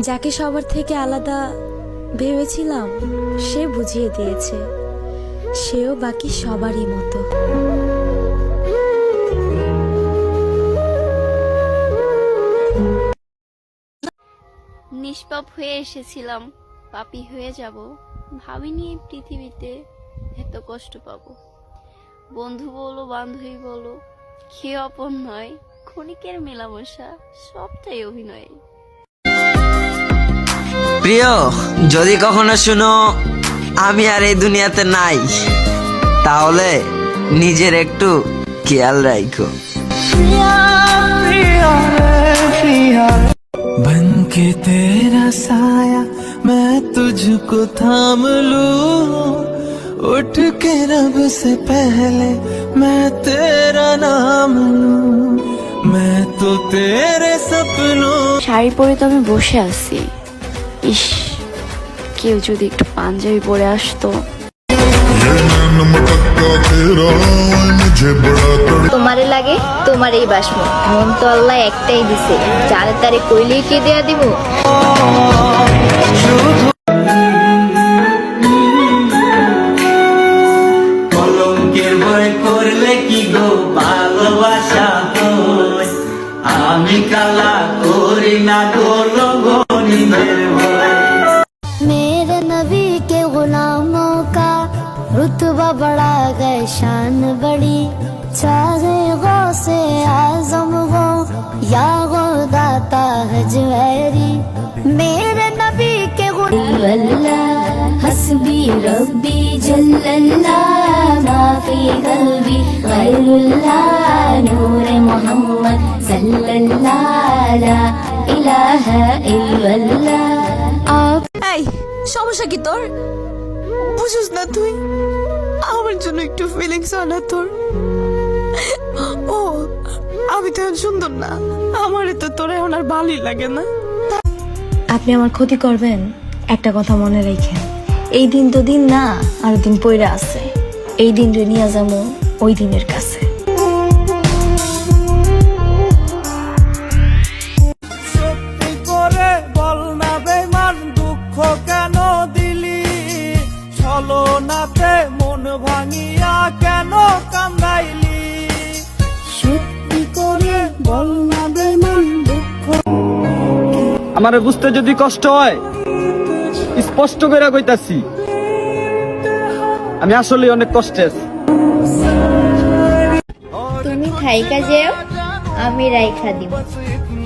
যাকে সবার থেকে আলাদা ভেবেছিলাম সে বুঝিয়ে দিয়েছে সেও বাকি সবারই মতো। নিষ্পাপ হয়ে এসেছিলাম, পাপী হয়ে যাব। ভাবিনি এই পৃথিবীতে এত কষ্ট পাবো। বন্ধু বলো বান্ধবী বলো, কেউ আপন নয়, ক্ষণিকের মেলামেশা সবটাই অভিনয়। প্রিয়, যদি কখনো শুনো আমি আর এই দুনিয়াতে নাই, তাহলে নিজের একটু খেয়াল রাখো। बन के तेरा साया मैं तुझको थाम लूं, उठ के रब से पहले मैं तेरा नाम लूं, मैं तो तेरे सपनों। শাড়ি পরে তো আমি বসে আছি, ইস কেউ যদি একটু পাঞ্জাবি পরে আসতো। তোমারে লাগে তোমারই বাসমো, মন তো আল্লাহ একটাই দিছে, যারে তারে কইলেই কি দেয়া দিব। কলঙ্কের ভয় করলে কি গো ভালোবাসা হয়, আমি কালা করি না গো লগনের ভয়। मेरे नबी के गुलामों का रुतबा बड़ा है, शान बड़ी, चाहे गौसे आजम हो या गो दाता है जवेरी। मेरे नबी के गुलाम हस्बी रब्बी जल्लल्लाह, माफी कल्बी गैरुल्लाह, नूर मोहम्मद सल्लल्लाह, ला इलाहा इल्लल्लाह। এই সমস্যা কি তোর? বুঝিস না তুই আমার জন্য একটু ফিলিংস আনা তোর। ও আমি তো এখন সুন্দর না, আমার তো তোর এখন আর ভালোই লাগে না। আপনি আমার ক্ষতি করবেন একটা কথা মনে রাখেন, এই দিন তো দিন না, আর দিন পইরা আছে। এই দিন রে নিয়ে যাবো ওই দিনের কাছে। সত্যি করে বল না বেমান, দুঃখ কেন দিলি ছলনাতে মন ভাঙিয়া কেন কান্দাইলি। সত্যি করে বল না বেমান, দুঃখ। আমারে বুঝতে যদি কষ্ট হয় স্পষ্ট করে কইতাছি, আমি আসলে অনেক কষ্টে আছি। তুমি থাইকা যেও, আমি রাইখা দিব,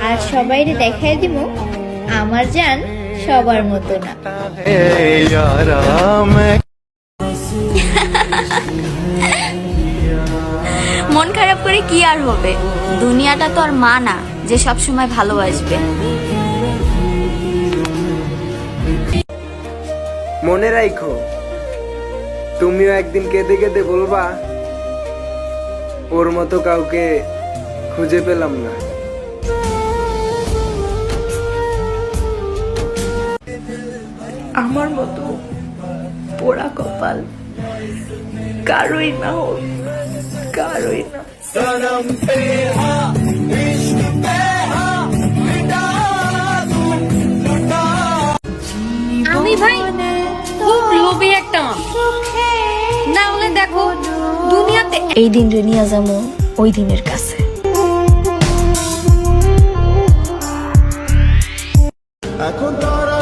আর সবাইরে দেখাই দিব আমার জান সবার মতো না। মন খারাপ করে কি আর হবে, দুনিয়াটা তো আর মা না যে সব সময় ভালোবাসবে। মনে রাখো, তুমিও একদিন কেঁদে কেঁদে বলবা ওর মতো কাউকে খুঁজে পেলাম না। আমার মতো পোড়া কপাল কারোই না হোক, কারোই না। আমি ভাই খুব লোভী একটা মানুষ, না হলে দেখো দুনিয়াতে এই দিন রে নিয়ে যাবো ওই দিনের কাছে। এখন তারা